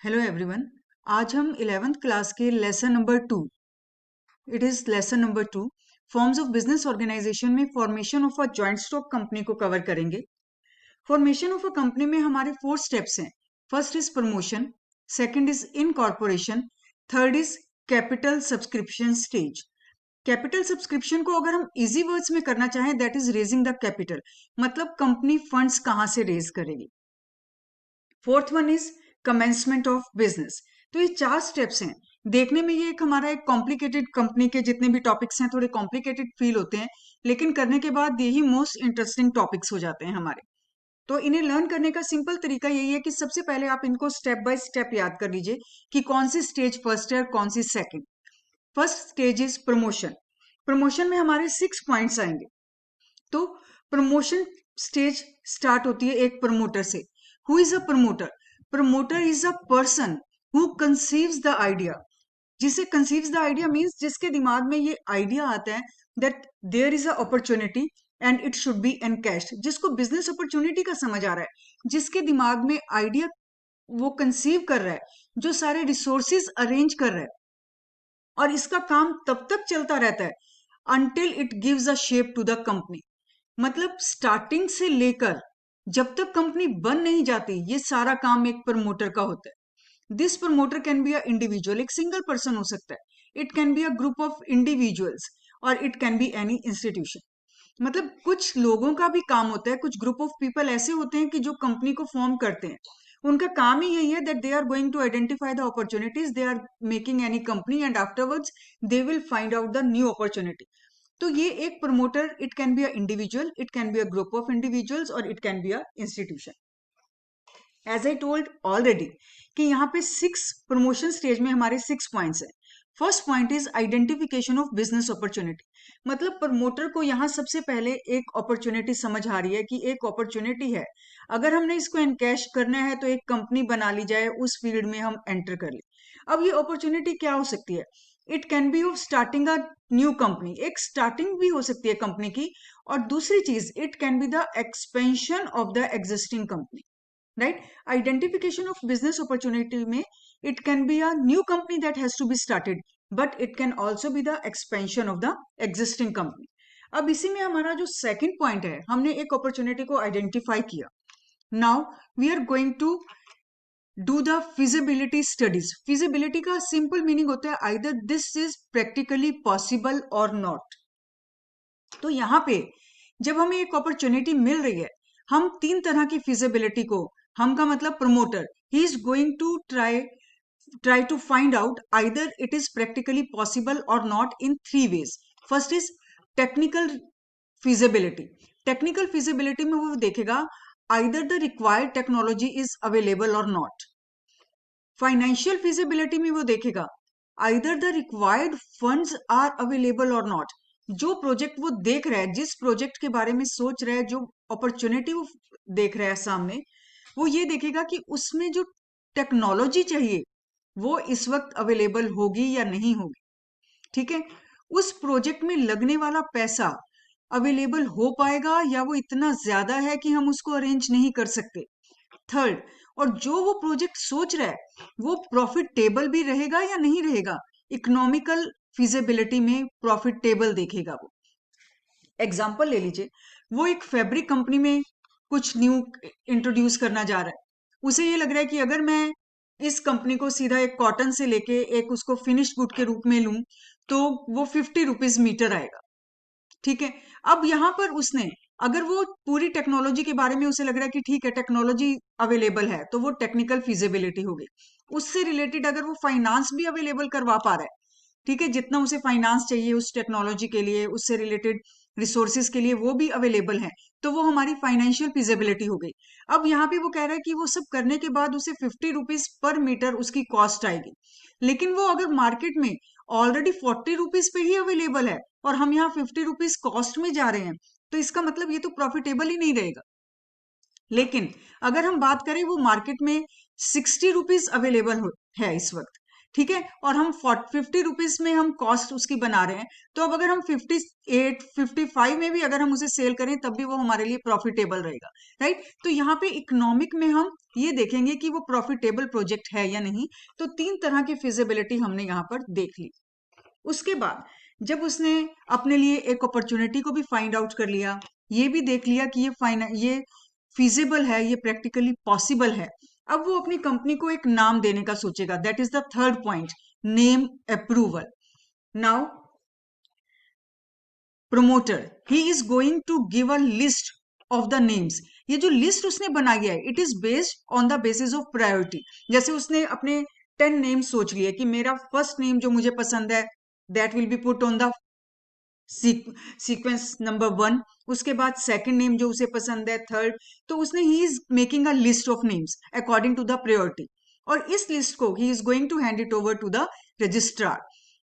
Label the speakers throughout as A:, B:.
A: Hello everyone. आज हम 11th class के lesson number 2, it is lesson number 2, forms of business organisation में formation of a joint stock company को cover करेंगे। Formation of a company में हमारे 4 steps हैं। First is promotion, second is incorporation, third is capital subscription stage. Capital subscription को अगर हम easy words में करना चाहें, that is raising the capital, मतलब कंपनी फंड्स कहां से रेज करेगी। Fourth one is commencement of business. तो ये 4 स्टेप्स हैं। देखने में ये एक हमारा एक कॉम्प्लिकेटेड, कंपनी के जितने भी टॉपिक्स हैं थोड़े कॉम्प्लिकेटेड फील होते हैं, लेकिन करने के बाद यही मोस्ट इंटरेस्टिंग टॉपिक्स हो जाते हैं हमारे। तो इन्हें लर्न करने का सिंपल तरीका यही है कि सबसे पहले आप इनको स्टेप बाय स्टेप याद कर लीजिए कि कौन सी स्टेज फर्स्ट है और कौन सी second. First stage is promotion. Promotion में हमारे 6 पॉइंट्स आएंगे। तो प्रमोशन स्टेज स्टार्ट होती है एक प्रमोटर से। Who is a promoter? Promoter is a person who conceives the idea. जिसे कंसीव्स द आइडिया मीन्स जिसके दिमाग में ये आइडिया आता है that there is a opportunity and it should be encashed, जिसको बिजनेस अपॉर्चुनिटी का समझ आ रहा है, जिसके दिमाग में आइडिया वो कंसीव कर रहा है, जो सारे रिसोर्सेज अरेंज कर रहा है, और इसका काम तब तक चलता रहता है until it gives a shape to the company। मतलब स्टार्टिंग से लेकर जब तक कंपनी बन नहीं जाती, ये सारा काम एक प्रमोटर का होता है। This promoter can be a individual, एक सिंगल पर्सन हो सकता है, it can be a group of individuals, और it can be any institution. मतलब कुछ लोगों का भी काम होता है, कुछ ग्रुप ऑफ पीपल ऐसे होते हैं कि जो कंपनी को फॉर्म करते हैं। उनका काम ही यही है that they are going to identify the opportunities, they are making any company and afterwards they will find out the new opportunity. तो ये एक promoter, it can be a individual, it can be a group of individuals, और it can be a institution. As I told already कि यहाँ पे 6 promotion stage में हमारे 6 points हैं। First point is identification of business opportunity. मतलब promoter को यहाँ सबसे पहले एक अपॉर्चुनिटी समझ आ रही है कि एक अपॉर्चुनिटी है, अगर हमने इसको एनकैश करना है तो एक कंपनी बना ली जाए, उस फील्ड में हम एंटर कर ले। अब ये अपॉर्चुनिटी क्या हो सकती है? It can be of starting a new company, एक स्टार्टिंग भी हो सकती है कंपनी की, और दूसरी चीज it can be the expansion of the existing company. Right? Identification of business opportunity में it can be a new company that has to be started, but it can also be the expansion of the existing company. अब इसी में हमारा जो second point है, हमने एक opportunity को आइडेंटिफाई किया। Now we are going to do the feasibility studies. Feasibility का सिंपल मीनिंग होता है either this is practically possible और नॉट। तो यहाँ पे जब हमें एक अपॉर्चुनिटी मिल रही है, हम 3 तरह की फिजिबिलिटी को, हम का मतलब promoter, he is going to try to find out either it is practically possible और not in 3 ways. First is technical feasibility. Technical feasibility में वो देखेगा either the required technology is available और नॉट। फाइनेंशियल फिजिबिलिटी में वो देखेगा either the required funds are available और not. जो प्रोजेक्ट वो देख रहा है, जिस प्रोजेक्ट के बारे में सोच रहा है, जो अपॉर्चुनिटी वो देख रहा है सामने, वो ये देखेगा कि उसमें जो टेक्नोलॉजी चाहिए वो इस वक्त अवेलेबल होगी या नहीं होगी। ठीक है? उस प्रोजेक्ट में लगने वाला पैसा अवेलेबल हो पाएगा या वो इतना ज्यादा है कि हम उसको अरेंज नहीं कर सकते। थर्ड, और जो वो प्रोजेक्ट सोच रहा है वो प्रॉफिटेबल भी रहेगा या नहीं रहेगा। इकोनॉमिकल फिजिबिलिटी में प्रॉफिटेबल देखेगा वो। एग्जाम्पल ले लीजिए, वो एक फैब्रिक कंपनी में कुछ न्यू इंट्रोड्यूस करना जा रहा है। उसे ये लग रहा है कि अगर मैं इस कंपनी को सीधा एक कॉटन से लेके एक उसको फिनिश गुड के रूप में लूं तो वो 50 रुपीज मीटर आएगा। ठीक है? अब यहां पर उसने, अगर वो पूरी टेक्नोलॉजी के बारे में उसे लग रहा है कि ठीक है टेक्नोलॉजी अवेलेबल है, तो वो टेक्निकल फिजिबिलिटी हो गई। उससे रिलेटेड अगर वो फाइनेंस भी अवेलेबल करवा पा रहा है, ठीक है, जितना उसे फाइनेंस चाहिए उस टेक्नोलॉजी के लिए, उससे रिलेटेड रिसोर्सेज के लिए वो भी अवेलेबल है, तो वो हमारी फाइनेंशियल फिजिबिलिटी हो गई। अब यहाँ पे वो कह रहा है कि वो सब करने के बाद उसे 50 रुपीज पर मीटर उसकी कॉस्ट आएगी, लेकिन वो अगर मार्केट में ऑलरेडी 40 रुपीज पे ही अवेलेबल है और हम यहाँ 50 रुपीज कॉस्ट में जा रहे हैं, तो इसका मतलब ये तो प्रॉफिटेबल ही नहीं रहेगा। लेकिन अगर हम बात करें वो मार्केट में 60 रुपीज अवेलेबल है इस वक्त, ठीक है, और हम 50 रुपीज में हम कॉस्ट उसकी बना रहे हैं, तो अब अगर हम 58 55 में भी अगर हम उसे सेल करें तब भी वो हमारे लिए प्रॉफिटेबल रहेगा, राइट। तो यहाँ पे इकोनॉमिक में हम ये देखेंगे कि वो प्रॉफिटेबल प्रोजेक्ट है या नहीं। तो 3 तरह की फिजिबिलिटी हमने यहाँ पर देख ली। उसके बाद जब उसने अपने लिए एक अपॉर्चुनिटी को भी फाइंड आउट कर लिया, ये भी देख लिया कि ये फिजिबल है, ये प्रैक्टिकली पॉसिबल है, अब वो अपनी कंपनी को एक नाम देने का सोचेगा। That is the third point, name approval. Now promoter he is going to give a list of the names. ये जो लिस्ट उसने बनाई है, it is based on the basis of priority. जैसे उसने अपने 10 नेम सोच लिए कि मेरा फर्स्ट नेम जो मुझे पसंद है, that will B put on the sequence number 1। उसके बाद सेकंड नेम जो उसे पसंद है, थर्ड। तो उसने he is making a list of names according to the priority, और इस लिस्ट को he is going to hand it over to the registrar.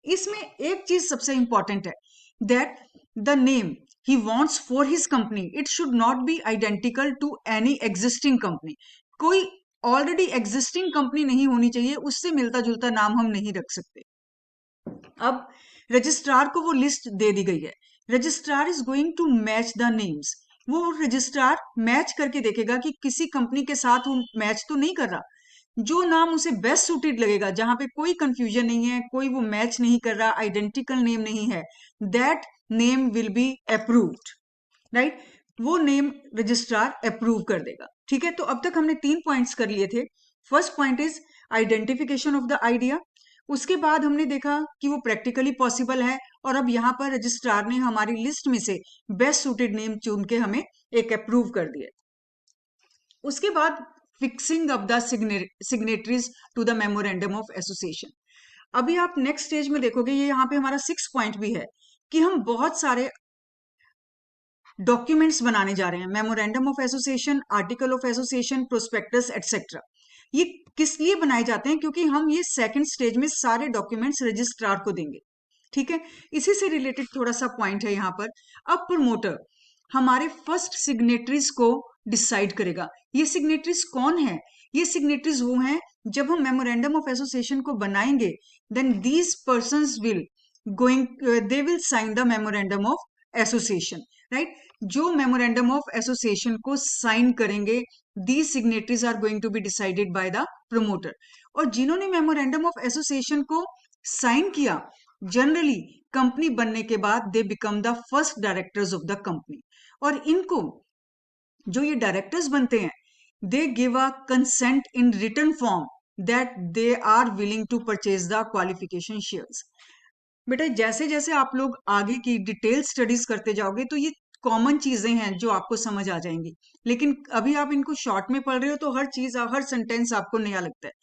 A: इसमें एक चीज सबसे इंपॉर्टेंट है, that the name he wants for his company, it should not be identical to any existing company। कोई already existing company नहीं होनी चाहिए, उससे मिलता जुलता नाम हम नहीं रख सकते। अब रजिस्ट्रार को वो लिस्ट दे दी गई है, registrar is going to match the names. वो रजिस्ट्रार मैच करके देखेगा कि किसी कंपनी के साथ वो मैच तो नहीं कर रहा। जो नाम उसे बेस्ट सूटेड लगेगा, जहां पे कोई कंफ्यूजन नहीं है, कोई वो मैच नहीं कर रहा, आइडेंटिकल नेम नहीं है, that name will be approved, right. वो नेम रजिस्ट्रार अप्रूव कर देगा। ठीक है, तो अब तक हमने 3 पॉइंट्स कर लिए थे। First point is identification of the idea. उसके बाद हमने देखा कि वो प्रैक्टिकली पॉसिबल है, और अब यहाँ पर रजिस्ट्रार ने हमारी लिस्ट में से बेस्ट सूटेड नेम चुन के हमें एक अप्रूव कर दिया। उसके बाद fixing of the signatories to the memorandum of association. अभी आप नेक्स्ट स्टेज में देखोगे, ये यहाँ पे हमारा 6 पॉइंट भी है कि हम बहुत सारे डॉक्यूमेंट्स बनाने जा रहे हैं, memorandum of association, article of association, prospectus etcetera. ये किस लिए बनाए जाते हैं? क्योंकि हम ये सेकंड स्टेज में सारे डॉक्यूमेंट्स रजिस्ट्रार को देंगे। ठीक है, इसी से रिलेटेड थोड़ा सा पॉइंट है यहाँ पर। अब प्रमोटर हमारे फर्स्ट सिग्नेटरीज को डिसाइड करेगा। ये सिग्नेटरीज कौन है? ये सिग्नेटरीज वो हैं, जब हम मेमोरेंडम ऑफ एसोसिएशन को बनाएंगे, then these persons will they will sign the memorandum of association, right. जो मेमोरेंडम ऑफ एसोसिएशन को साइन करेंगे, these signatories are going to be decided by the promoter. और जिन्होंने मेमोरेंडम ऑफ एसोसिएशन को साइन किया, जनरली कंपनी बनने के बाद they become the first directors of the company. और इनको जो ये डायरेक्टर्स बनते हैं, they give a consent in written form that they are willing to purchase the qualification shares. बेटा जैसे जैसे आप लोग आगे की डिटेल स्टडीज करते जाओगे, तो ये कॉमन चीजें हैं जो आपको समझ आ जाएंगी, लेकिन अभी आप इनको शॉर्ट में पढ़ रहे हो तो हर चीज, हर सेंटेंस आपको नया लगता है।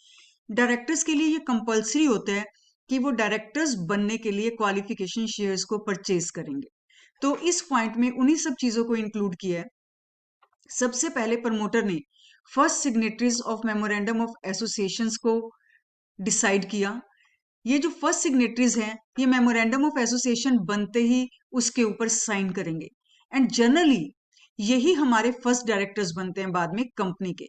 A: डायरेक्टर्स के लिए ये कंपलसरी होता है कि वो डायरेक्टर्स बनने के लिए क्वालिफिकेशन शेयर्स को परचेज करेंगे। तो इस पॉइंट में उन्हीं सब चीजों को इंक्लूड किया है। सबसे पहले प्रमोटर ने first signatories of memorandum of associations को डिसाइड किया। ये जो फर्स्ट सिग्नेटरीज हैं, ये मेमोरेंडम ऑफ एसोसिएशन बनते ही उसके ऊपर साइन करेंगे, एंड जनरली यही हमारे फर्स्ट डायरेक्टर्स बनते हैं बाद में कंपनी के।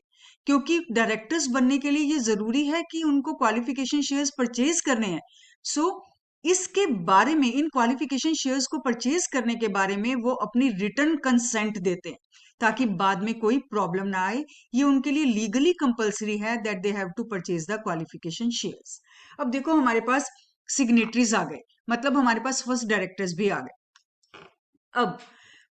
A: क्योंकि डायरेक्टर्स बनने के लिए ये जरूरी है कि उनको क्वालिफिकेशन शेयर्स परचेज करने हैं। सो इसके बारे में, इन क्वालिफिकेशन शेयर्स को परचेज करने के बारे में वो अपनी रिटर्न कंसेंट देते हैं, ताकि बाद में कोई प्रॉब्लम ना आए। ये उनके लिए लीगली कंपलसरी है that they have to purchase the qualification shares. अब देखो हमारे पास सिग्नेटरीज आ गए, मतलब हमारे पास फर्स्ट डायरेक्टर्स भी आ गए। अब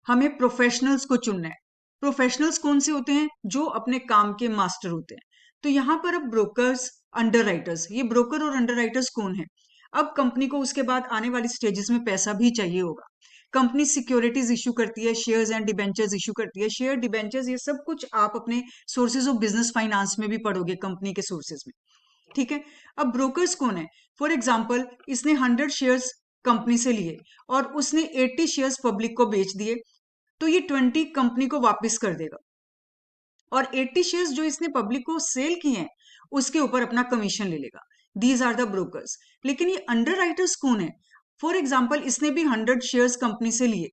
A: हमें प्रोफेशनल्स को चुनना है। प्रोफेशनल्स कौन से होते हैं? जो अपने काम के मास्टर होते हैं। तो यहां पर अब ब्रोकर्स, अंडर राइटर्स, ये ब्रोकर और अंडर राइटर्स कौन है? अब कंपनी को उसके बाद आने वाली स्टेजेस में पैसा भी चाहिए होगा। कंपनी सिक्योरिटीज इशू करती है, शेयर्स एंड डिबेंचर्स इशू करती है। शेयर, डिबेंचर्स, ये सब कुछ आप अपने सोर्सेज ऑफ बिजनेस फाइनेंस में भी पढ़ोगे, कंपनी के सोर्सेज में। ठीक है, अब ब्रोकर्स कौन है? फॉर एग्जाम्पल, इसने 100 शेयर्स कंपनी से लिए और उसने 80 शेयर्स पब्लिक को बेच दिए, तो ये 20 कंपनी को वापस कर देगा, और 80 शेयर्स जो इसने पब्लिक को सेल किए हैं उसके ऊपर अपना कमीशन ले लेगा। These are the brokers. लेकिन ये अंडर राइटर्स कौन है? फॉर एग्जाम्पल, इसने भी 100 शेयर्स कंपनी से लिए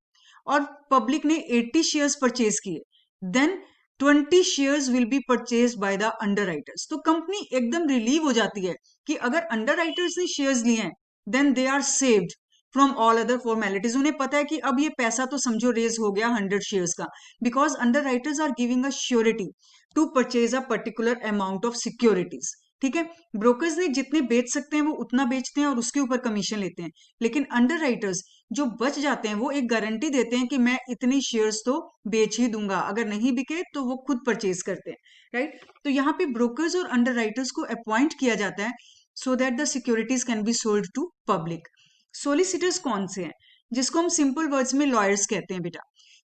A: और पब्लिक ने 80 शेयर्स परचेज किए, then 20 shares will be purchase by the underwriters. तो कंपनी एकदम रिलीव हो जाती है कि अगर अंडरराइटर्स ने शेयर्स लिए हैं then they are saved from all other formalities. उन्हें पता है कि अब ये पैसा तो समझो रेज हो गया 100 शेयर्स का, because underwriters are giving a surety to purchase a particular amount of securities. ठीक है, ब्रोकर्स ने जितने बेच सकते हैं वो उतना बेचते हैं और उसके ऊपर कमीशन लेते हैं, लेकिन अंडरराइटर्स जो बच जाते हैं वो एक गारंटी देते हैं कि मैं इतनी शेयर्स तो बेच ही दूंगा, अगर नहीं बिके तो वो खुद परचेज करते हैं, राइट। तो यहाँ पे ब्रोकर्स और अंडरराइटर्स को अपॉइंट किया जाता है so that the securities can be sold to public. Solicitors कौन से हैं, जिसको हम सिंपल वर्ड्स में लॉयर्स कहते हैं बेटा।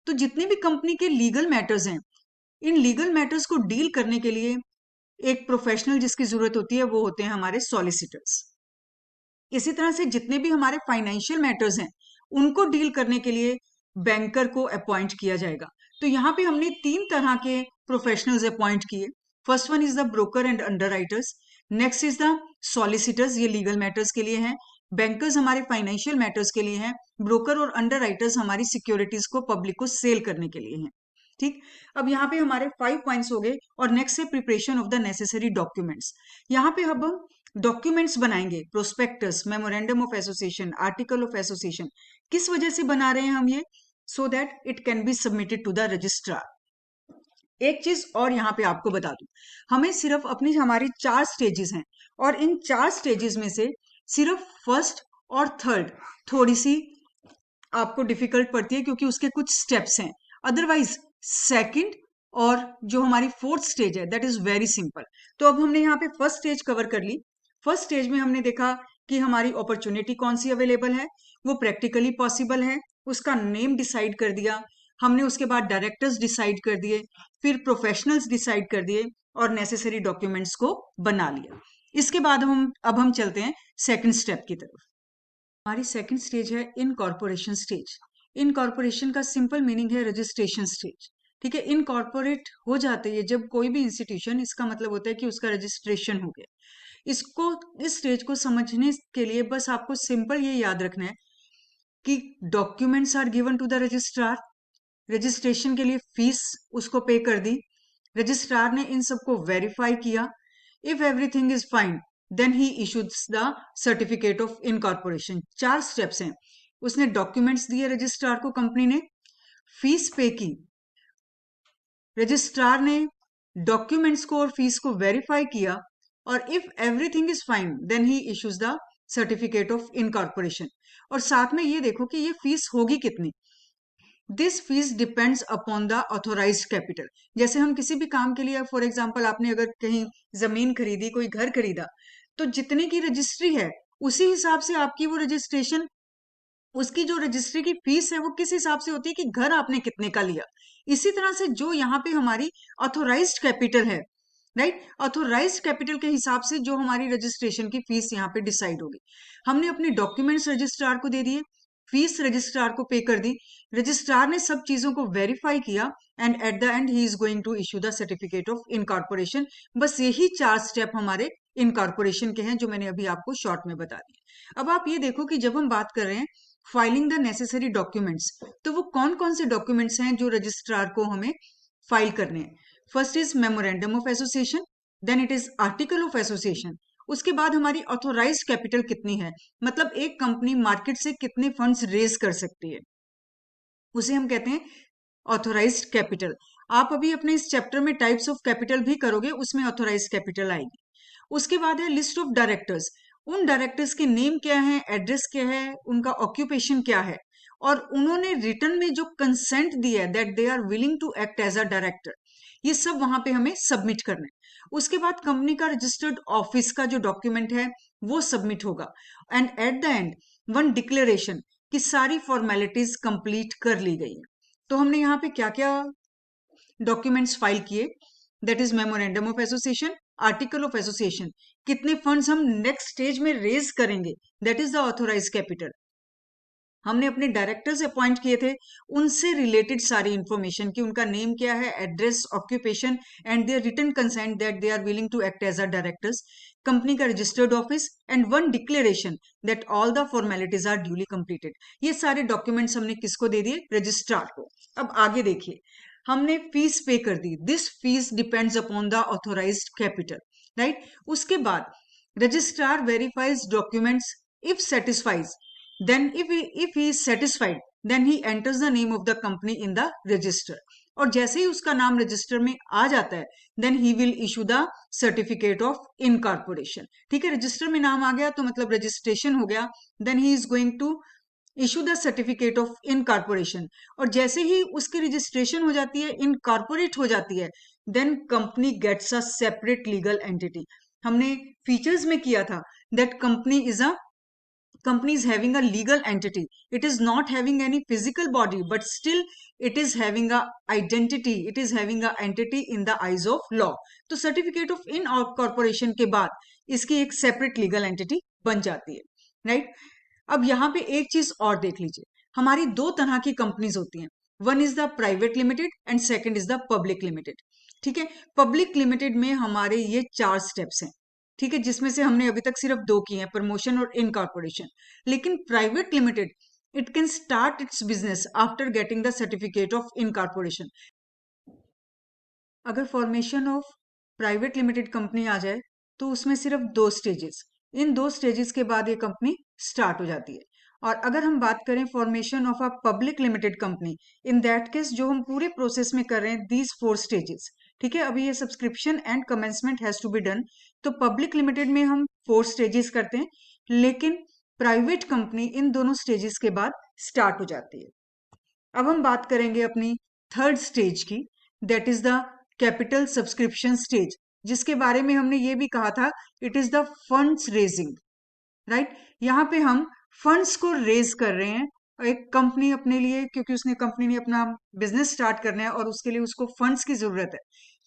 A: तो जितने भी कंपनी के लीगल मैटर्स हैं, इन लीगल मैटर्स को डील करने के लिए एक प्रोफेशनल जिसकी जरूरत होती है वो होते हैं हमारे सॉलिसिटर्स। इसी तरह से जितने भी हमारे फाइनेंशियल मैटर्स हैं उनको डील करने के लिए बैंकर को अपॉइंट किया जाएगा। तो यहाँ पे हमने 3 तरह के प्रोफेशनल्स अपॉइंट किए। First one is the broker and underwriters, next is the solicitors, ये लीगल मैटर्स के लिए हैं, बैंकर्स हमारे फाइनेंशियल मैटर्स के लिए हैं, ब्रोकर और अंडरराइटर्स हमारी सिक्योरिटीज को पब्लिक को सेल करने के लिए हैं। ठीक, अब यहाँ पे हमारे 5 पॉइंट्स हो गए और नेक्स्ट है preparation of the necessary documents. यहाँ पे अब हम डॉक्यूमेंट्स बनाएंगे, prospectus, memorandum of association, article of association. किस वजह से बना रहे हैं हम ये? So that it can be submitted to the registrar. एक चीज और यहाँ पे आपको बता दूं, हमें सिर्फ अपनी हमारी 4 स्टेजेस हैं और इन 4 स्टेजेस में से सिर्फ फर्स्ट और थर्ड थोड़ी सी आपको डिफिकल्ट पड़ती है क्योंकि उसके कुछ स्टेप्स हैं, अदरवाइज सेकंड और जो हमारी फोर्थ स्टेज है दैट इज वेरी सिंपल। तो अब हमने यहाँ पे फर्स्ट स्टेज कवर कर ली। फर्स्ट स्टेज में हमने देखा कि हमारी अपॉर्चुनिटी कौन सी अवेलेबल है, वो प्रैक्टिकली पॉसिबल है, उसका नेम डिसाइड कर दिया हमने, उसके बाद डायरेक्टर्स डिसाइड कर दिए, फिर प्रोफेशनल्स डिसाइड कर दिए और नेसेसरी डॉक्यूमेंट्स को बना लिया। इसके बाद हम चलते हैं सेकंड स्टेप की तरफ। हमारी सेकंड स्टेज है इनकॉर्पोरेशन स्टेज। इनकॉर्पोरेशन का सिंपल मीनिंग है रजिस्ट्रेशन स्टेज। ठीक है, इनकॉर्पोरेट हो जाते हैं जब कोई भी इंस्टीट्यूशन, इसका मतलब होता है कि उसका रजिस्ट्रेशन हो गया। इसको, इस स्टेज को समझने के लिए बस आपको सिंपल ये याद रखना है कि documents are given to the registrar, registration के लिए फीस उसको पे कर दी, रजिस्ट्रार ने इन सबको वेरीफाई किया, if everything is fine then he issues the certificate of incorporation. 4 steps हैं, उसने डॉक्यूमेंट्स दिए रजिस्ट्रार को, कंपनी ने फीस पे की, रजिस्ट्रार ने डॉक्यूमेंट्स को और फीस को वेरीफाई किया, और if everything is fine then he issues the certificate of incorporation. और साथ में ये देखो कि ये फीस होगी कितनी। This fees depends upon the authorised capital. जैसे हम किसी भी काम के लिए, फॉर एग्जांपल आपने अगर कहीं जमीन खरीदी, कोई घर खरीदा, तो जितने की रजिस्ट्री है उसी हिसाब से आपकी वो रजिस्ट्रेशन, उसकी जो रजिस्ट्री की फीस है वो किस हिसाब से होती है कि घर आपने कितने का लिया। इसी तरह से जो यहाँ पे हमारी ऑथोराइज्ड कैपिटल है, राइट, ऑथोराइज्ड कैपिटल के हिसाब से जो हमारी रजिस्ट्रेशन की फीस यहाँ पे डिसाइड होगी। हमने अपने डॉक्यूमेंट्स रजिस्ट्रार को दे दिए, फीस रजिस्ट्रार को पे कर दी, रजिस्ट्रार ने सब चीजों को वेरीफाई किया and at the end he is going to issue the certificate of incorporation. बस यही 4 स्टेप हमारे इनकॉर्पोरेशन के हैं जो मैंने अभी आपको शॉर्ट में बता दिए। अब आप ये देखो कि जब हम बात कर रहे हैं फाइलिंग द नेसेसरी डॉक्यूमेंट्स, तो वो कौन कौन से डॉक्यूमेंट्स हैं जो रजिस्ट्रार को हमें फाइल करने हैं। First is memorandum of association, then it is article of association, उसके बाद हमारी ऑथोराइज्ड कैपिटल कितनी है, मतलब एक कंपनी मार्केट से कितने फंड्स रेज कर सकती है, उसे हम कहते हैं ऑथोराइज्ड कैपिटल। आप अभी अपने इस चैप्टर में टाइप्स ऑफ कैपिटल भी करोगे, उसमें ऑथोराइज्ड कैपिटल आएगी। उसके बाद है लिस्ट ऑफ डायरेक्टर्स, उन डायरेक्टर्स के नेम क्या है, एड्रेस क्या है, उनका ऑक्यूपेशन क्या है, और उन्होंने रिटर्न में जो कंसेंट दिया है that they are willing to act as a director, ये सब वहां पे हमें सबमिट करना है। उसके बाद कंपनी का रजिस्टर्ड ऑफिस का जो डॉक्यूमेंट है वो सबमिट होगा, and at the and one declaration कि सारी फॉर्मेलिटीज कंप्लीट कर ली गई है। तो हमने यहाँ पे क्या क्या डॉक्यूमेंट्स फाइल किए, that is memorandum of association, article of association, कितने फंड्स हम नेक्स्ट स्टेज में रेज करेंगे, that is the authorise capital, हमने अपने डायरेक्टर्स अपॉइंट किए थे, उनसे रिलेटेड सारी इंफॉर्मेशन कि उनका नेम क्या है, address, occupation and their written consent that they are willing to act as a directors, company का registered office and one declaration that all the formalities are duly completed. ये सारे documents हमने किसको दे दिए, रजिस्ट्रार को। अब आगे देखिए, हमने फीस पे कर दी, this fees depends upon the authorised capital, right. उसके बाद registrar verifies documents, if satisfies, then if he is satisfied, then he enters the name of the company in the register, और जैसे ही उसका नाम register में आ जाता है, then he will issue the certificate of incorporation। ठीक है, रजिस्टर में नाम आ गया तो मतलब रजिस्ट्रेशन हो गया, then he is going to issue the certificate of incorporation, और जैसे ही उसकी रजिस्ट्रेशन हो जाती है, इनकॉर्पोरेट हो जाती है, then company gets a separate legal entity. हमने फीचर्स में किया था that company is having a legal entity, it is not having any physical body, but still it is having a identity, it is having a entity in the eyes of law। तो certificate of incorporation के बाद इसकी एक separate legal entity बन जाती है, right. अब यहाँ पे एक चीज और देख लीजिए, हमारी दो तरह की कंपनीज होती हैं, one is the private limited and second is the public limited. ठीक है, पब्लिक लिमिटेड में हमारे ये 4 स्टेप्स हैं, ठीक है, जिसमें से हमने अभी तक सिर्फ 2 किए हैं, प्रमोशन और इनकॉर्पोरेशन। लेकिन private limited it can start its business after getting the certificate of incorporation. अगर formation of private limited company आ जाए तो उसमें सिर्फ 2 स्टेजेस, इन 2 स्टेजेस के बाद ये कंपनी स्टार्ट हो जाती है। और अगर हम बात करें formation of a public limited company, in that case जो हम पूरे प्रोसेस में कर रहे हैं, दीज 4 स्टेजेस। ठीक है, अभी ये subscription and commencement has to be done, तो पब्लिक लिमिटेड में हम 4 स्टेजेस करते हैं, लेकिन प्राइवेट कंपनी इन दोनों स्टेजेस के बाद स्टार्ट हो जाती है। अब हम बात करेंगे अपनी थर्ड स्टेज की, that is the capital subscription stage, जिसके बारे में हमने ये भी कहा था, it is the funds raising, right. यहाँ पे हम फंड्स को रेज कर रहे हैं, एक कंपनी अपने लिए, क्योंकि उसने कंपनी ने अपना बिजनेस स्टार्ट करना है और उसके लिए उसको फंड्स की जरूरत है,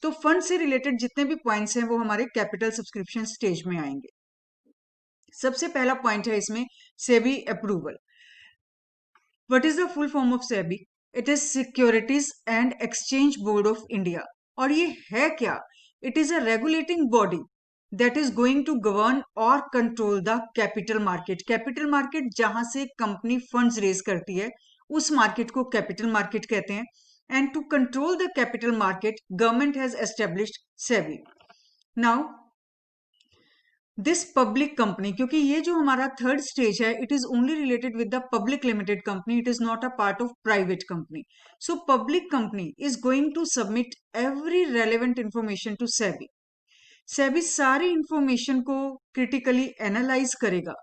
A: तो फंड से रिलेटेड जितने भी पॉइंट्स हैं वो हमारे कैपिटल सब्सक्रिप्शन स्टेज में आएंगे। सबसे पहला पॉइंट है इसमें SEBI approval. What is the full form of SEBI? It is securities and exchange board of India. और ये है क्या? It is a regulating body that is going to govern और control the capital market. Capital market जहां से company funds raise करती है, उस मार्केट को कैपिटल मार्केट कहते हैं। And to control the capital market, government has established SEBI. Now this public company, क्योंकि ये जो हमारा थर्ड स्टेज है, it is only related with the public limited company, it is not a part of private company. So public company is going to submit every relevant information to SEBI. SEBI सारी information को critically analyse करेगा।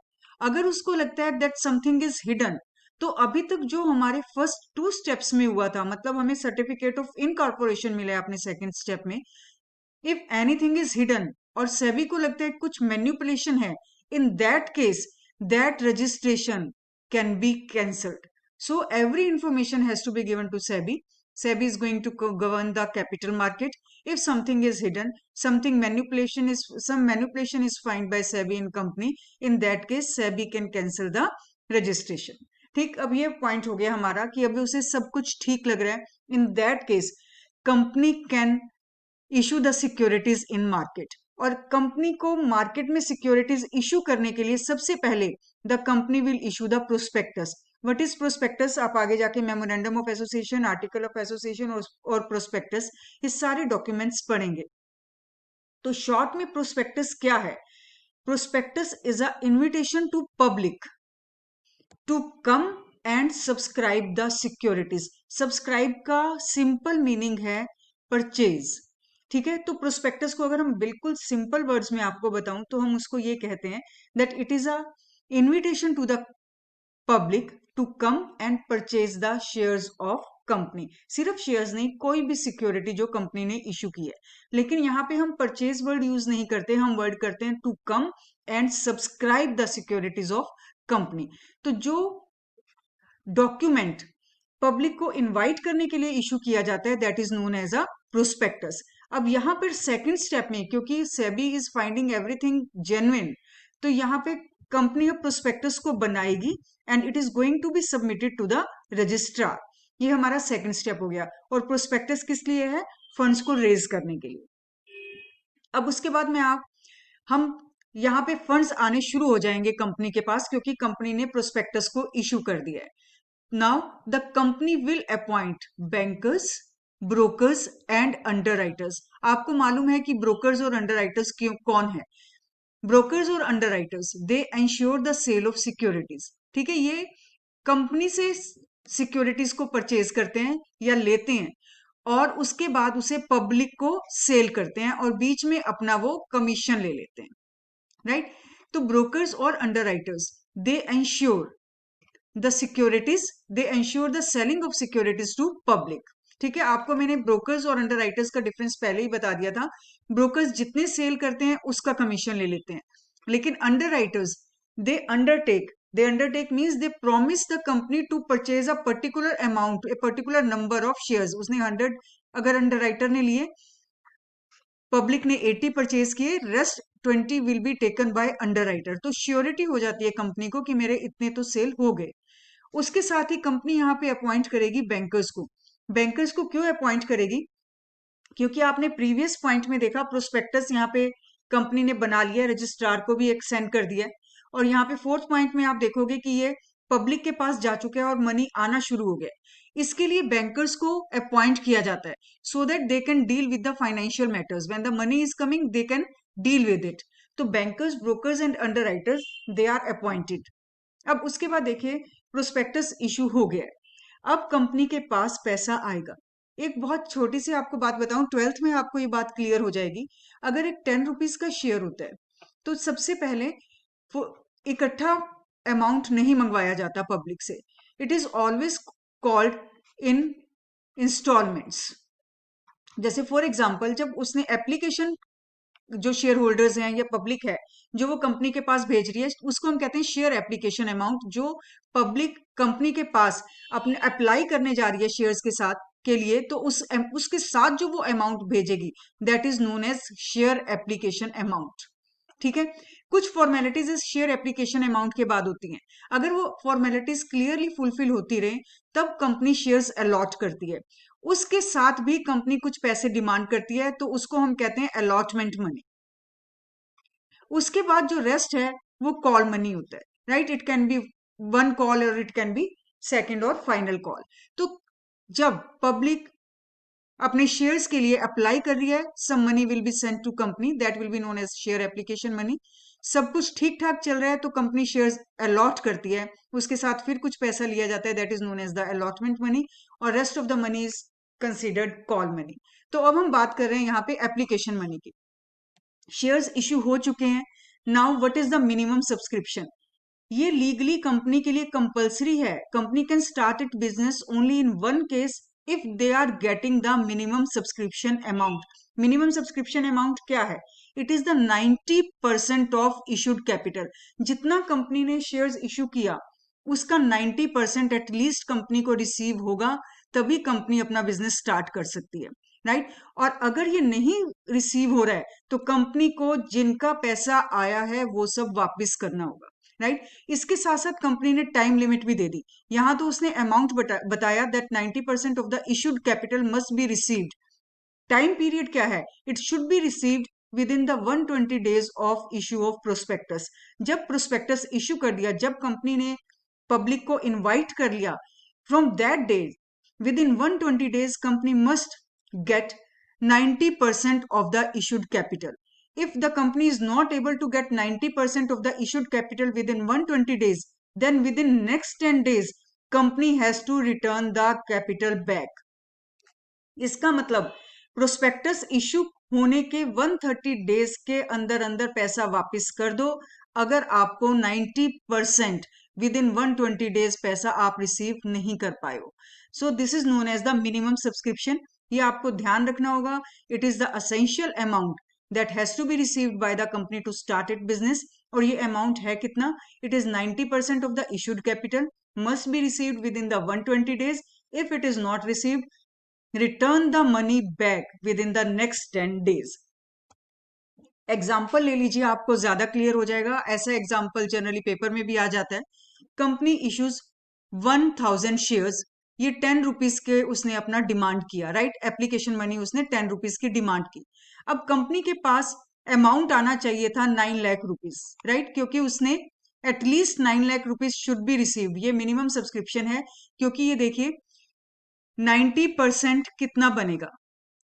A: अगर उसको लगता है that something is hidden, तो अभी तक जो हमारे फर्स्ट 2 स्टेप्स में हुआ था, मतलब हमें सर्टिफिकेट ऑफ इनकॉर्पोरेशन मिला है अपने सेकंड स्टेप में, इफ एनीथिंग इज हिडन और सेबी को लगता है कुछ मैन्युपुलेशन है, in that case that registration can be cancelled. So every information has to be given to SEBI. SEBI is going to govern the capital market. If something is hidden, some manipulation is found by SEBI in company, in that case SEBI can cancel the registration। ठीक, अब ये point हो गया हमारा कि अभी उसे सब कुछ ठीक लग रहा है, in that case company can issue the securities in market. और कंपनी को मार्केट में सिक्योरिटीज इशू करने के लिए सबसे पहले the company will issue the prospectus. What is prospectus? आप आगे जाके memorandum of association, article of association और प्रोस्पेक्टस, ये सारे डॉक्यूमेंट्स पढ़ेंगे। तो शॉर्ट में प्रोस्पेक्टस क्या है? Prospectus is a invitation to public to come and subscribe the securities. Subscribe का सिंपल मीनिंग है परचेज। ठीक है, तो प्रोस्पेक्टस को अगर हम बिल्कुल सिंपल वर्ड्स में आपको बताऊं तो हम उसको ये कहते हैं that it is a invitation to the public to come and purchase the shares of company. सिर्फ शेयर्स नहीं, कोई भी सिक्योरिटी जो कंपनी ने इशू की है। लेकिन यहाँ पे हम परचेज वर्ड यूज नहीं करते, हम वर्ड करते हैं to come and subscribe the securities of company. तो जो डॉक्यूमेंट पब्लिक को इनवाइट करने के लिए इशू किया जाता है, that is known as a prospectus. अब यहाँ पर सेकंड स्टेप में, क्योंकि SEBI is finding everything genuine, तो यहाँ पे कंपनी अब प्रोस्पेक्टस को बनाएगी and it is going to be submitted to the registrar. ये हमारा सेकंड स्टेप हो गया। और प्रोस्पेक्टस किस लिए है? फंड्स को रेज करने के लिए। अब उसके बाद में हम यहाँ पे फंड्स आने शुरू हो जाएंगे कंपनी के पास, क्योंकि कंपनी ने प्रोस्पेक्टस को इशू कर दिया है। Now the company will appoint bankers, brokers and underwriters. आपको मालूम है कि ब्रोकर्स और अंडरराइटर्स क्यों कौन है? ब्रोकर्स और underwriters they ensure the sale of securities. ठीक है, ये कंपनी से सिक्योरिटीज को परचेज करते हैं या लेते हैं और उसके बाद उसे पब्लिक को सेल करते हैं और बीच में अपना वो कमीशन ले लेते हैं, राइट? तो ब्रोकर्स और underwriters they ensure the securities, they ensure the selling of securities to public. ठीक है, आपको मैंने ब्रोकर्स और अंडरराइटर्स का डिफरेंस पहले ही बता दिया था। ब्रोकर्स जितने सेल करते हैं उसका कमीशन ले लेते हैं, लेकिन underwriters they undertake means they promise the company to purchase a particular amount, a particular number of shares. उसने 100 अगर अंडरराइटर ने लिए, पब्लिक ने 80 परचेज किए, rest 20 will be taken by underwriter. तो श्योरिटी हो जाती है कंपनी को कि मेरे इतने तो सेल हो गए। उसके साथ ही कंपनी यहाँ पे अपॉइंट करेगी बैंकर्स को। बैंकर्स को क्यों अपॉइंट करेगी? क्योंकि आपने प्रीवियस पॉइंट में देखा प्रोस्पेक्टस यहाँ पे कंपनी ने बना लिया, रजिस्ट्रार को भी एक सेंड कर दिया, और यहाँ पे फोर्थ पॉइंट में आप देखोगे कि ये पब्लिक के पास जा चुके हैं और मनी आना शुरू हो गया। इसके लिए बैंकर्स को अपॉइंट किया जाता है so that they can deal with the financial matters. When the money is coming they can deal with it. तो bankers, brokers and underwriters they are appointed. अब उसके बाद देखिए, प्रोस्पेक्टस इशू हो गया है, अब कंपनी के पास पैसा आएगा। एक बहुत छोटी सी आपको बात बताऊं, 12th में आपको ये बात क्लियर हो जाएगी। अगर एक 10 रुपीज का शेयर होता है तो सबसे पहले वो इकट्ठा अमाउंट नहीं मंगवाया जाता पब्लिक से। It is always called in instalments. जैसे फॉर एग्जाम्पल, जब उसने एप्लीकेशन, जो शेयर होल्डर्स हैं या पब्लिक है जो वो कंपनी के पास भेज रही है, उसको हम कहते हैं शेयर एप्लीकेशन अमाउंट। जो पब्लिक कंपनी के पास अपने अप्लाई करने जा रही है शेयर्स के साथ के लिए, तो उसके साथ जो वो अमाउंट भेजेगी, that is known as share application amount. ठीक है, कुछ फॉर्मेलिटीज इस शेयर एप्लीकेशन अमाउंट के बाद होती हैं। अगर वो फॉर्मेलिटीज क्लियरली फुलफिल होती रहे तब कंपनी शेयर्स अलॉट करती है। उसके साथ भी कंपनी कुछ पैसे डिमांड करती है, तो उसको हम कहते हैं अलॉटमेंट मनी। उसके बाद जो रेस्ट है वो कॉल मनी होता है, right? It can B one call और इट कैन बी सेकंड और फाइनल कॉल। तो जब पब्लिक अपने शेयर्स के लिए अप्लाई कर रही है, some money will be sent to company, that will be known as share application money. सब कुछ ठीक ठाक चल रहा है तो कंपनी शेयर्स अलॉट करती है, उसके साथ फिर कुछ पैसा लिया जाता है, that is known as the allotment money, और rest of the money is considered call money. तो अब हम बात कर रहे हैं यहाँ पे एप्लीकेशन मनी की। शेयर्स इश्यू हो चुके हैं। Now what is the minimum subscription? ये लीगली कंपनी के लिए कंपलसरी है। Company can start it business only in one case if they are getting the minimum subscription amount. Minimum subscription amount क्या है? It is the 90% of issued capital. जितना company ने shares issue किया उसका 90% at least company को receive होगा, तभी company अपना बिजनेस स्टार्ट कर सकती है, राइट? और अगर ये नहीं रिसीव हो रहा है तो कंपनी को जिनका पैसा आया है वो सब वापस करना होगा, राइट? इसके साथ साथ कंपनी ने टाइम लिमिट भी दे दी। यहां तो उसने अमाउंट बताया that 90% of the issued capital must be received. Time period क्या है? It should be received within the 120 days of issue of prospectus. जब प्रोस्पेक्टस इशू कर दिया, जब कंपनी ने पब्लिक को इनवाइट कर लिया, from that day with in 120 days company must get 90% of the issued capital. If the company is not able to get 90% of the issued capital within 120 days, then within next 10 days company has to return the capital back. इसका मतलब prospectus issue होने के 130 days के अंदर अंदर पैसा वापस कर दो, अगर आपको 90% विद इन 120 डेज पैसा आप रिसीव नहीं कर पाए हो। So this is known as the minimum subscription. ये आपको ध्यान रखना होगा। It is the essential amount that has to be received by the company to start it business. और ये अमाउंट है कितना? It is 90% of the issued capital must be received within the 120 days. If it is not received, return the money back within the next 10 days. Example ले लीजिए, आपको ज्यादा clear हो जाएगा। ऐसा एग्जाम्पल जनरली पेपर में भी आ जाता है। कंपनी इश्यूज 1000 शेयर्स, ये 10 रुपीज के उसने अपना डिमांड किया, राइट? एप्लीकेशन मनी उसने 10 रुपीज की डिमांड की। अब कंपनी के पास अमाउंट आना चाहिए था 9 लाख रुपीज, राइट? क्योंकि उसने at least 9 lakh rupees should be received. ये मिनिमम सब्सक्रिप्शन है, क्योंकि ये देखिए 90% कितना बनेगा?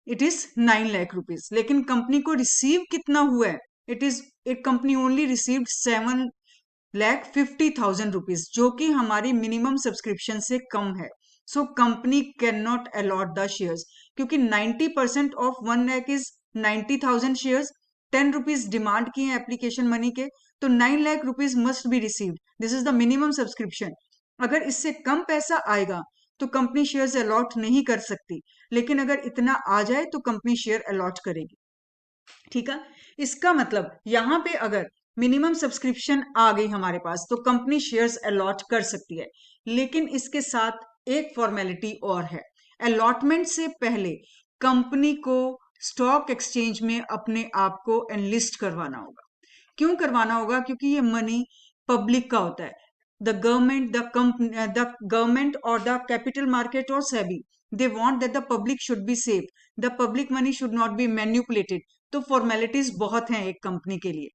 A: It is 9 lakh rupees. लेकिन कंपनी को रिसीव कितना हुआ है? It company only received 7,50,000 rupees, जो कि हमारी मिनिमम सब्सक्रिप्शन से कम है। So company cannot allot the shares, क्योंकि 90% of 1 lakh is 90,000 shares. 10 rupees demand किए एप्लीकेशन मनी के, तो 9 lakh rupees must be received. This is the minimum subscription. अगर इससे कम पैसा आएगा तो कंपनी शेयर्स अलॉट नहीं कर सकती, लेकिन अगर इतना आ जाए तो कंपनी शेयर अलॉट करेगी। ठीक है, इसका मतलब यहां पे अगर मिनिमम सब्सक्रिप्शन आ गई हमारे पास तो कंपनी शेयर्स अलॉट कर सकती है। लेकिन इसके साथ एक फॉर्मेलिटी और है। अलॉटमेंट से पहले कंपनी को स्टॉक एक्सचेंज में अपने आप को एनलिस्ट करवाना होगा। क्यों करवाना होगा? क्योंकि ये मनी पब्लिक का होता है। द गवर्नमेंट और द कैपिटल मार्केट और SEBI, they want that the public should be safe, the public money should not be manipulated. तो फॉर्मेलिटीज बहुत हैं एक कंपनी के लिए,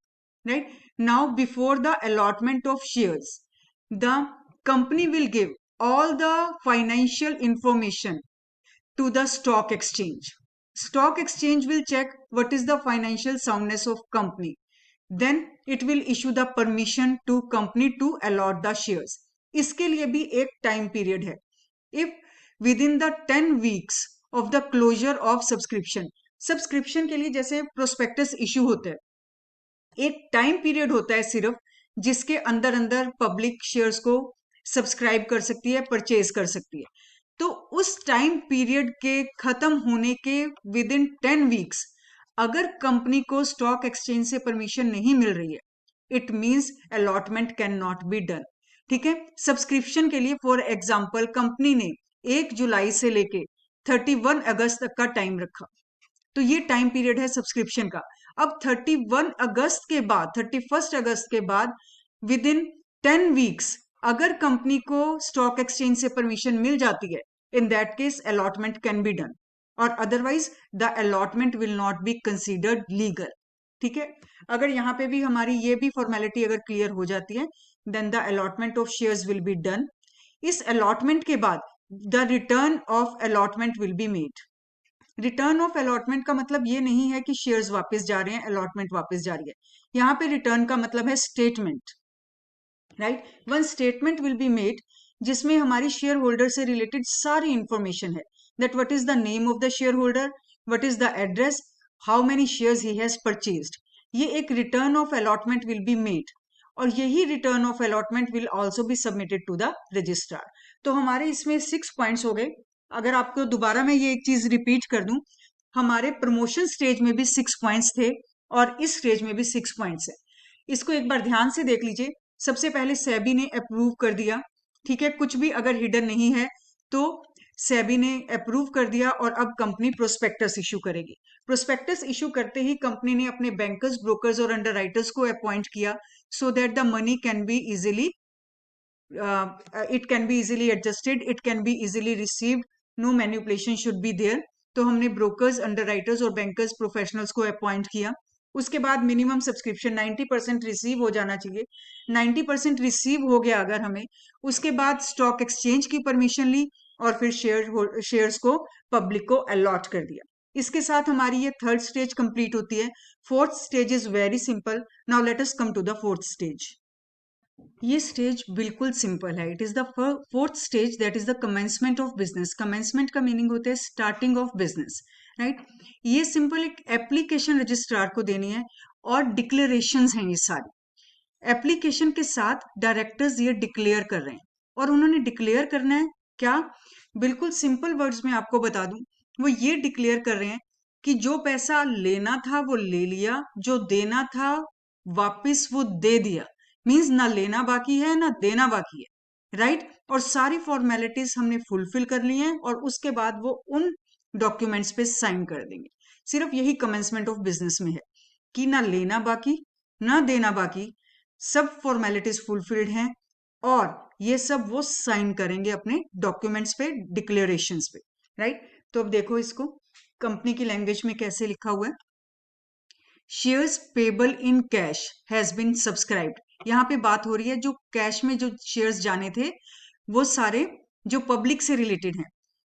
A: right? Now before the allotment of shares, the company will give all the financial information to the stock exchange. Stock exchange will check what is the financial soundness of company. Then it will issue the permission to company to allot the shares. इसके लिए भी एक time period है। If within the 10 weeks of the closure of subscription, subscription के लिए जैसे prospectus issue होता है, एक टाइम पीरियड होता है सिर्फ, जिसके अंदर अंदर पब्लिक शेयर्स को सब्सक्राइब कर सकती है, परचेज कर सकती है। तो उस टाइम पीरियड के खत्म होने के विद इन 10 वीक्स अगर कंपनी को स्टॉक एक्सचेंज से परमिशन नहीं मिल रही है, it means allotment can not be done. ठीक है, सब्सक्रिप्शन के लिए फॉर एग्जांपल कंपनी ने 1 जुलाई से लेके 31 अगस्त तक का टाइम रखा, तो ये टाइम पीरियड है सब्सक्रिप्शन का। अब 31 अगस्त के बाद, 31 अगस्त के बाद विद इन 10 वीक्स अगर कंपनी को स्टॉक एक्सचेंज से परमिशन मिल जाती है, in that case allotment can be done, और otherwise the allotment will not be considered legal. ठीक है, अगर यहाँ पे भी हमारी ये भी फॉर्मेलिटी अगर क्लियर हो जाती है, then the allotment of shares will be done. इस अलॉटमेंट के बाद the return of allotment will be made. Return of allotment का मतलब ये नहीं है कि शेयर्स वापस जा रहे हैं, अलॉटमेंट वापस जा रही है। यहाँ पे रिटर्न का मतलब है statement, right? One statement will be made जिसमें हमारी शेयर होल्डर से रिलेटेड सारी इंफॉर्मेशन है, that what is the name of the share holder, what is the address, how many shares he has purchased. ये एक return of allotment will be made, और यही return of allotment will also be submitted to the registrar. तो हमारे इसमें 6 points हो गए। अगर आपको दोबारा मैं ये एक चीज रिपीट कर दूं, हमारे प्रमोशन स्टेज में भी 6 पॉइंट्स थे और इस स्टेज में भी 6 पॉइंट्स है। इसको एक बार ध्यान से देख लीजिए। सबसे पहले सेबी ने अप्रूव कर दिया, ठीक है, कुछ भी अगर हिडन नहीं है तो सेबी ने अप्रूव कर दिया, और अब कंपनी प्रोस्पेक्टस इशू करेगी। प्रोस्पेक्टस इशू करते ही कंपनी ने अपने बैंकर्स, ब्रोकर्स और अंडरराइटर्स को अपॉइंट किया, सो that the money can be easily it can be easily adjusted, it can be easily received, no manipulation should be there। तो हमने brokers, underwriters और बैंकर्स प्रोफेशनल्स को अपॉइंट किया। उसके बाद मिनिमम सब्सक्रिप्शन 90% रिसीव हो जाना चाहिए। 90% रिसीव हो गया अगर हमें, उसके बाद स्टॉक एक्सचेंज की परमिशन ली और फिर शेयर्स को पब्लिक को अलॉट कर दिया। इसके साथ हमारी ये थर्ड स्टेज कंप्लीट होती है। Fourth stage is very simple. Now let us come to the fourth stage. ये स्टेज बिल्कुल सिंपल है। It is the fourth stage, that is the commencement of business. Commencement का मीनिंग होता है starting of business, right? ये simple एक application registrar को देनी है और डिक्लेरेशंस हैं ये सारी। एप्लीकेशन के साथ डायरेक्टर्स ये डिक्लेयर कर रहे हैं, और उन्होंने डिक्लेयर करना है क्या? बिल्कुल सिंपल वर्ड्स में आपको बता दूं, वो ये डिक्लेयर कर रहे हैं कि जो पैसा लेना था वो ले लिया, जो देना था वापिस वो दे दिया। मीन्स ना लेना बाकी है ना देना बाकी है, राइट? और सारी फॉर्मेलिटीज हमने फुलफिल कर ली हैं, और उसके बाद वो उन डॉक्यूमेंट्स पे साइन कर देंगे। सिर्फ यही कमेंसमेंट ऑफ बिजनेस में है कि ना लेना बाकी ना देना बाकी, सब फॉर्मेलिटीज फुलफिल्ड हैं, और ये सब वो साइन करेंगे अपने डॉक्यूमेंट्स पे, डिक्लेरेशंस पे, राइट? तो अब देखो इसको कंपनी की लैंग्वेज में कैसे लिखा हुआ है। Shares payable in cash has been subscribed. यहाँ पे बात हो रही है जो कैश में जो शेयर्स जाने थे वो सारे जो पब्लिक से रिलेटेड हैं,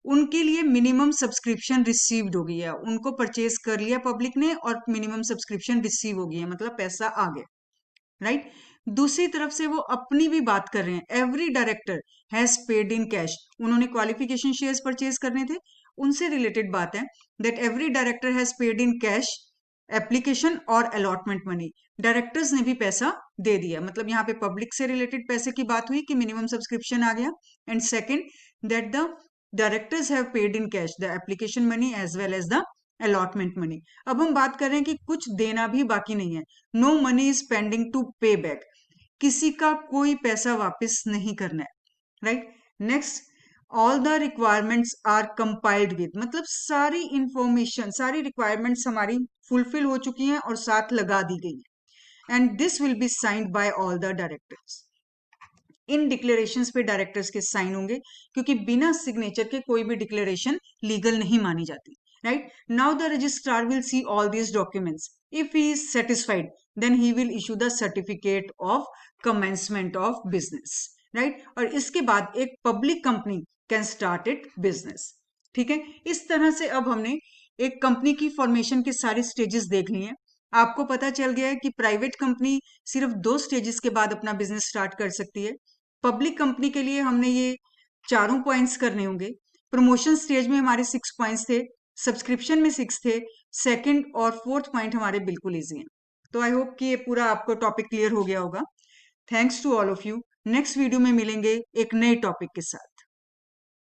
A: उनके लिए मिनिमम सब्सक्रिप्शन रिसीव्ड हो गई है, उनको परचेज कर लिया पब्लिक ने और मिनिमम सब्सक्रिप्शन रिसीव हो गई है, मतलब पैसा आ गया, राइट। दूसरी तरफ से वो अपनी भी बात कर रहे हैं, every director has paid in cash, उन्होंने क्वालिफिकेशन शेयर्स परचेज करने थे, उनसे रिलेटेड बात है that every director has paid in cash application और अलॉटमेंट मनी, डायरेक्टर्स ने भी पैसा दे दिया, मतलब यहाँ पे पब्लिक से रिलेटेड पैसे की बात हुई कि मिनिमम सब्सक्रिप्शन आ गया। And second, that the directors have paid in cash the application money as well as the allotment money. अब हम बात कर रहे हैं कि कुछ देना भी बाकी नहीं है, no money is pending to pay back, किसी का कोई पैसा वापस नहीं करना है, right. Next, all the requirements are compiled with, मतलब सारी इंफॉर्मेशन, सारी रिक्वायरमेंट्स हमारी फुलफिल हो चुकी हैं और साथ लगा दी गई है। And this will be signed by all the directors, in declarations पे डायरेक्टर्स के साइन होंगे, क्योंकि बिना सिग्नेचर के कोई भी डिक्लेरेशन लीगल नहीं मानी जाती, right. Now the registrar will see all these documents, if he is satisfied then he will issue the certificate of commencement of business, right. और इसके बाद एक public company can start it business, ठीक है। इस तरह से अब हमने एक कंपनी की फॉर्मेशन के सारे स्टेजेस देख लिए हैं। आपको पता चल गया है कि प्राइवेट कंपनी सिर्फ 2 स्टेजेस के बाद अपना बिजनेस स्टार्ट कर सकती है। पब्लिक कंपनी के लिए हमने ये चारों पॉइंट्स करने होंगे। प्रमोशन स्टेज में हमारे 6 पॉइंट्स थे, सब्सक्रिप्शन में 6 थे, सेकंड और फोर्थ पॉइंट हमारे बिल्कुल इजी हैं। तो आई होप कि ये पूरा आपको टॉपिक क्लियर हो गया होगा। Thanks to all of you. Next video में मिलेंगे एक नए टॉपिक के साथ।